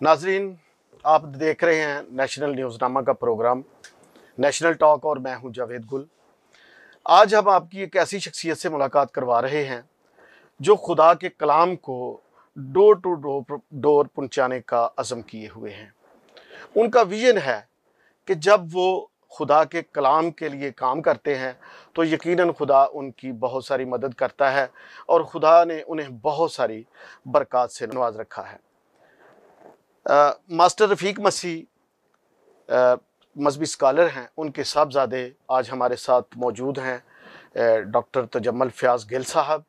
नाजरीन, आप देख रहे हैं नेशनल न्यूज़नामा का प्रोग्राम नेशनल टॉक और मैं हूं जावेद गुल। आज हम आपकी एक ऐसी शख्सियत से मुलाकात करवा रहे हैं जो खुदा के कलाम को डोर टू डोर पहुंचाने का अज़म किए हुए हैं। उनका विजन है कि जब वो खुदा के कलाम के लिए काम करते हैं तो यकीनन खुदा उनकी बहुत सारी मदद करता है और खुदा ने उन्हें बहुत सारी बरक़ात से नवाज रखा है। मास्टर रफ़ीक मसीह मजहबी स्कॉलर हैं, उनके साहबजादे आज हमारे साथ मौजूद हैं। डॉक्टर तजम्मल फ़याज़ गिल साहब,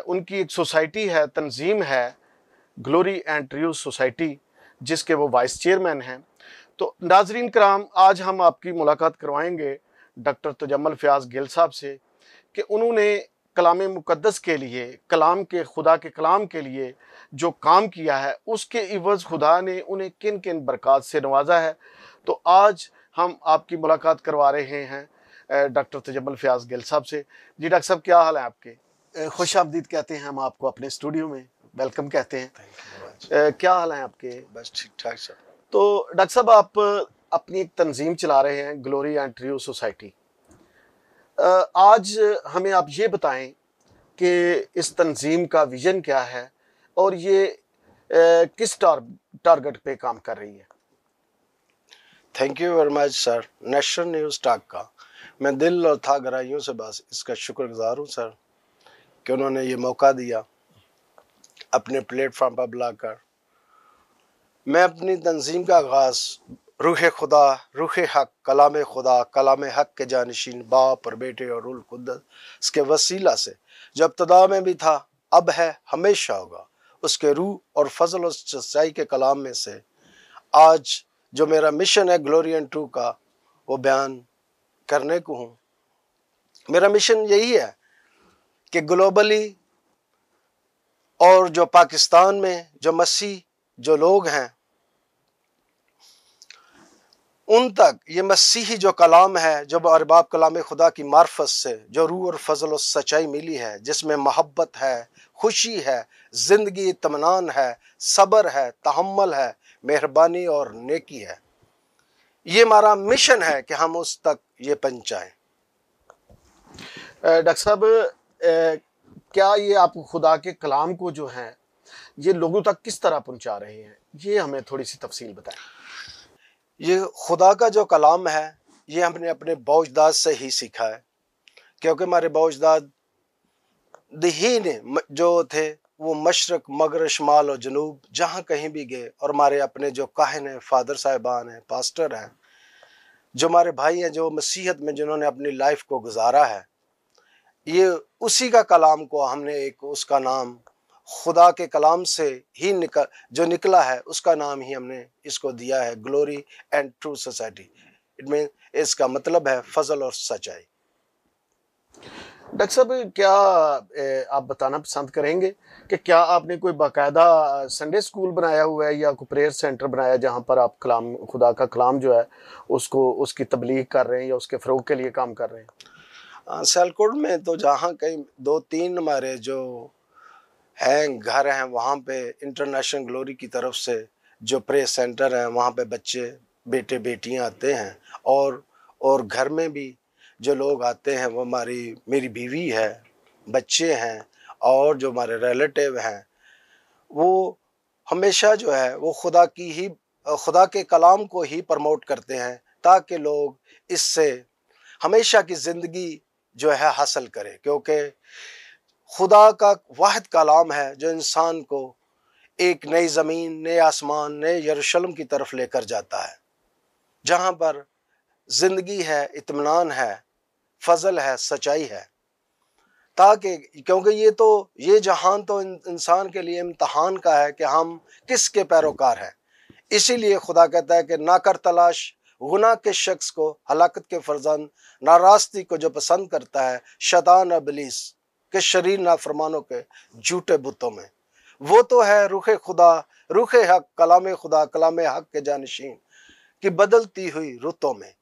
उनकी एक सोसाइटी है, तंजीम है ग्लोरी एंड ट्रूथ सोसाइटी, जिसके वो वाइस चेयरमैन हैं। तो नाजरीन कराम, आज हम आपकी मुलाकात करवाएंगे डॉक्टर तजम्मल फ़याज़ गिल साहब से कि उन्होंने कलाम मुक़द्दस के लिए, खुदा के कलाम के लिए जो काम किया है, उसके इवज़ खुदा ने उन्हें किन किन बरक़ात से नवाजा है। तो आज हम आपकी मुलाकात करवा रहे हैं डॉक्टर तजम्मल फ़याज़ गिल साहब से। जी डॉक्टर साहब, क्या हाल है आपके? खुश आमदीद कहते हैं हम आपको अपने स्टूडियो में, वेलकम कहते हैं। क्या हाल है आपके? बस ठीक ठाक सर। तो डॉक्टर साहब, आप अपनी एक तंजीम चला रहे हैं, ग्लोरी एंड ट्रूथ सोसाइटी। आज हमें आप ये बताएं कि इस तंजीम का विज़न क्या है और ये किस टारगेट पे काम कर रही है? Thank you very much sir. National news talk का मैं दिल और था गहराइयों से बस इसका शुक्रगुजार हूँ सर कि उन्होंने ये मौका दिया अपने प्लेटफॉर्म पर बुलाकर। मैं अपनी तंजीम का आगाज़ रूह खुदा, रूह हक, कलाम खुदा, कलाम हक के जानशीन बाप और बेटे और रूल कुद्दस इसके वसीला से जो इब्तिदा में भी था, अब है, हमेशा होगा, उसके रूह और फजल और सच्चाई के कलाम में से आज जो मेरा मिशन है ग्लोरी एंड ट्रूथ का, वो बयान करने को हूँ। मेरा मिशन यही है कि ग्लोबली और जो पाकिस्तान में जो मसीह जो लोग हैं, उन तक ये मसीही जो कलाम है, जो अरबाब कलाम खुदा की मार्फत से जो रूह और फजल और सच्चाई मिली है, जिसमें मोहब्बत है, खुशी है, ज़िंदगी इत्मीनान है, सब्र है, तहम्मुल है, मेहरबानी और नेकी है। ये हमारा मिशन है कि हम उस तक ये पहुँचाएं। डॉक्टर साहब, क्या ये आप खुदा के कलाम को जो है ये लोगों तक किस तरह पहुंचा रहे हैं, ये हमें थोड़ी सी तफसील बताएं। ये खुदा का जो कलाम है, ये हमने अपने बाउजदाद से ही सीखा है, क्योंकि हमारे बाउजदाद ही ने जो थे वो मशरक, मगरब, शमाल और जनूब जहाँ कहीं भी गए, और हमारे अपने जो काहिन हैं, फादर साहिबान हैं, पास्टर हैं, जो हमारे भाई हैं, जो मसीहत में जिन्होंने अपनी लाइफ को गुजारा है, ये उसी का कलाम को हमने एक उसका नाम खुदा के कलाम से ही निकला है, उसका नाम ही हमने इसको दिया है glory and truth society. It mean इसका मतलब है फजल और सच्चाई। डॉक्टर साहब, क्या आप बताना पसंद करेंगे कि क्या आपने कोई बाकायदा संडे स्कूल बनाया हुआ है या कोई प्रेयर सेंटर बनाया जहाँ पर आप खुदा का कलाम जो है उसकी तबलीग कर रहे हैं या उसके फ़रोग के लिए काम कर रहे हैं? सियालकोट में तो जहाँ कहीं 2-3 हमारे जो हैं घर हैं, वहाँ पे इंटरनेशनल ग्लोरी की तरफ से जो प्रेयर सेंटर है, वहाँ पे बच्चे, बेटे बेटियाँ आते हैं, और घर में भी जो लोग आते हैं वो मेरी बीवी है, बच्चे हैं, और जो हमारे रिलेटिव हैं, वो हमेशा जो है वो खुदा के कलाम को ही प्रमोट करते हैं, ताकि लोग इससे हमेशा की ज़िंदगी जो है हासिल करें। क्योंकि खुदा का वाहिद कलाम है जो इंसान को एक नई ज़मीन, नए आसमान, नए यरूशलेम की तरफ लेकर जाता है, जहाँ पर ज़िंदगी है, इत्मीनान है, फजल है, सच्चाई है। ताकि क्योंकि ये जहान तो इंसान के लिए इम्तहान का है कि हम किसके पैरोकार हैं। इसीलिए खुदा कहता है कि ना कर तलाश गुनाह के शख्स को, हलाकत के फर्जंद, नारास्ती को जो पसंद करता है, शैतान इब्लीस के शरीर नाफरमानों के झूठे बुतों में। वो तो है रूह खुदा, रूह हक, कलाम खुदा, कलाम हक के जानशीन की बदलती हुई रुतों में।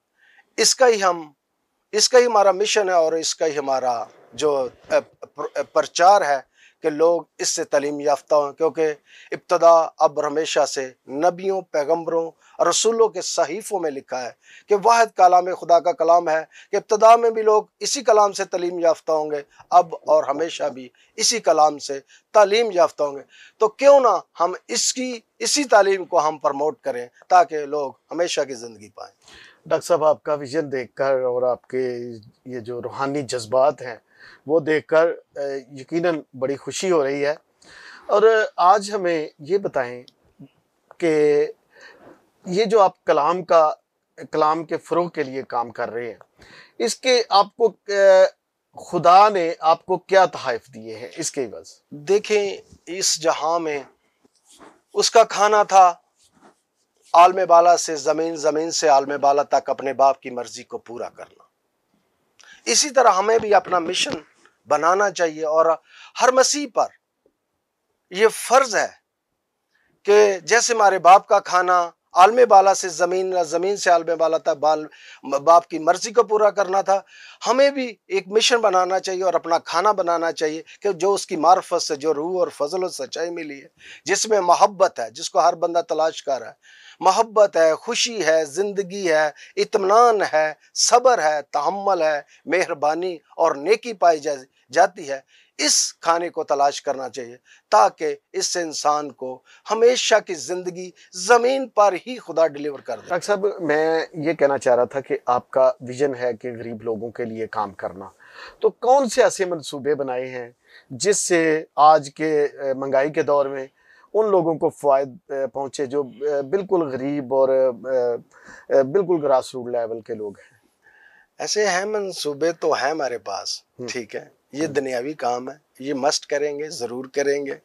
इसका ही हमारा मिशन है, और इसका ही हमारा जो प्रचार है कि लोग इससे तालीम याफ्ता हों, क्योंकि इब्तदा अब हमेशा से नबियों, पैगम्बरों, रसूलों के सहीफ़ों में लिखा है कि वाहिद कलाम खुदा का कलाम है कि इब्तदा में भी लोग इसी कलाम से तालीम याफ्ता होंगे, अब और हमेशा भी इसी कलाम से तालीम याफ्ता होंगे। तो क्यों ना हम इसी तालीम को हम प्रमोट करें ताकि लोग हमेशा की ज़िंदगी पाएँ। डॉक्टर साहब, आपका विजन देखकर और आपके ये जो रूहानी जज्बात हैं वो देखकर यकीनन बड़ी खुशी हो रही है। और आज हमें ये बताएं कि ये जो आप कलाम के फ़रोग़ के लिए काम कर रहे हैं, इसके आपको खुदा ने आपको क्या तोहफ़े दिए हैं इसके एवज़? देखें, इस जहां में उसका खाना था आलम बाला से ज़मीन, ज़मीन से आलम बाला तक अपने बाप की मर्जी को पूरा करना। इसी तरह हमें भी अपना मिशन बनाना चाहिए और हर मसीह पर यह फ़र्ज़ है कि जैसे हमारे बाप का खाना आलम बाला से ज़मीन, ज़मीन से आलम बाला तक बाप की मर्जी को पूरा करना था, हमें भी एक मिशन बनाना चाहिए और अपना खाना बनाना चाहिए कि जो उसकी मार्फत से जो रूह और फजल और सच्चाई मिली है, जिसमें मोहब्बत है, जिसको हर बंदा तलाश कर रहा है, मोहब्बत है, खुशी है, ज़िंदगी है, इत्मीनान है, सब्र है, तहम्मुल है, मेहरबानी और नेकी पाई जाती है, इस खाने को तलाश करना चाहिए ताकि इससे इंसान को हमेशा की ज़िंदगी ज़मीन पर ही खुदा डिलीवर कर दे। डॉक्टर साहब, मैं ये कहना चाह रहा था कि आपका विज़न है कि गरीब लोगों के लिए काम करना, तो कौन से ऐसे मंसूबे बनाए हैं जिससे आज के महंगाई के दौर में उन लोगों को फ़ायदा पहुँचे जो बिल्कुल गरीब और बिल्कुल ग्रास रूट लेवल के लोग हैं? ऐसे हैं मंसूबे तो हैं हमारे पास, ठीक है। ये दुनियावी काम है, ये मस्ट करेंगे, ज़रूर करेंगे।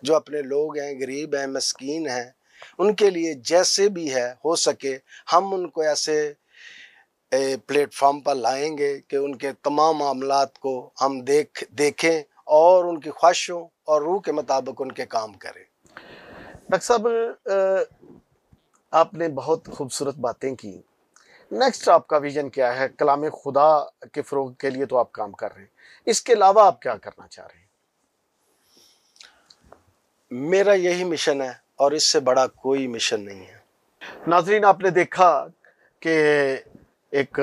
जो अपने लोग हैं, गरीब हैं, मस्कीन हैं, उनके लिए जैसे भी है हो सके हम उनको ऐसे प्लेटफॉर्म पर लाएंगे कि उनके तमाम मामलात को हम देखें और उनकी ख्वाहिशों और रूह के मुताबिक उनके काम करें। डॉक्टर साहब, आपने बहुत खूबसूरत बातें की। नेक्स्ट आपका विजन क्या है? कलाम खुदा के फ़रोग़ के लिए तो आप काम कर रहे हैं, इसके अलावा आप क्या करना चाह रहे हैं? मेरा यही मिशन है और इससे बड़ा कोई मिशन नहीं है। नाज़रीन, आपने देखा कि एक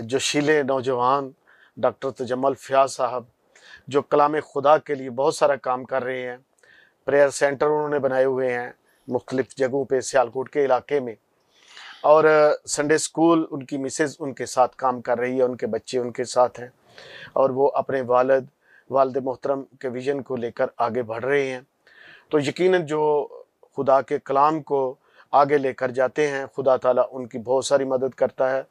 जोशीले नौजवान डॉक्टर तजम्मुल फ़याज़ साहब जो कलाम खुदा के लिए बहुत सारा काम कर रहे हैं, प्रेयर सेंटर उन्होंने बनाए हुए हैं मुख्तलिफ़ जगहों पे सियालकोट के इलाके में, और संडे स्कूल उनकी मिसेज़ उनके साथ काम कर रही है, उनके बच्चे उनके साथ हैं और वो अपने वालिद मोहतरम के विज़न को लेकर आगे बढ़ रहे हैं। तो यकीनन जो खुदा के कलाम को आगे लेकर जाते हैं, खुदा ताला उनकी बहुत सारी मदद करता है।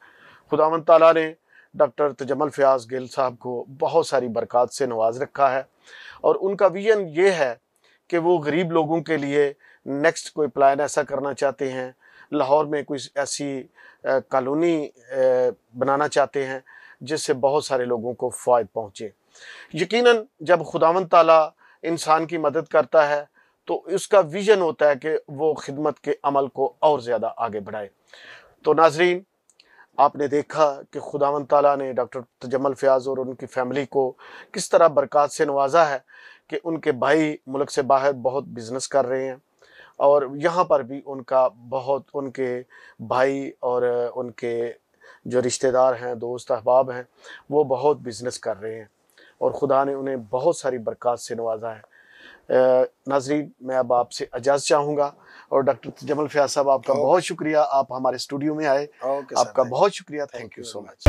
खुदावंद ताला ने डॉक्टर तजम्मुल फ़याज़ गिल साहब को बहुत सारी बरक़ात से नवाज रखा है और उनका विज़न ये है कि वो गरीब लोगों के लिए नेक्स्ट कोई प्लान ऐसा करना चाहते हैं, लाहौर में कोई ऐसी कॉलोनी बनाना चाहते हैं जिससे बहुत सारे लोगों को फ़ायदा पहुँचे। यकीनन जब खुदावंद ताला इंसान की मदद करता है तो उसका विज़न होता है कि वो खिदमत के अमल को और ज़्यादा आगे बढ़ाए। तो नाज़रीन, आपने देखा कि खुदावंद ताला ने डॉक्टर तजम्मुल फ़याज़ और उनकी फ़ैमिली को किस तरह बरक़ात से नवाजा है कि उनके भाई मुल्क से बाहर बहुत बिज़नेस कर रहे हैं और यहाँ पर भी उनके भाई और उनके जो रिश्तेदार हैं, दोस्त अहबाब हैं, वो बहुत बिज़नेस कर रहे हैं और खुदा ने उन्हें बहुत सारी बरक़ात से नवाजा है। नाज़रीन, मैं अब आपसे इजाज़त चाहूँगा और डॉक्टर तजम्मुल फ़याज़ साहब, आपका बहुत शुक्रिया, आप हमारे स्टूडियो में आए। आपका बहुत शुक्रिया। Thank you so much.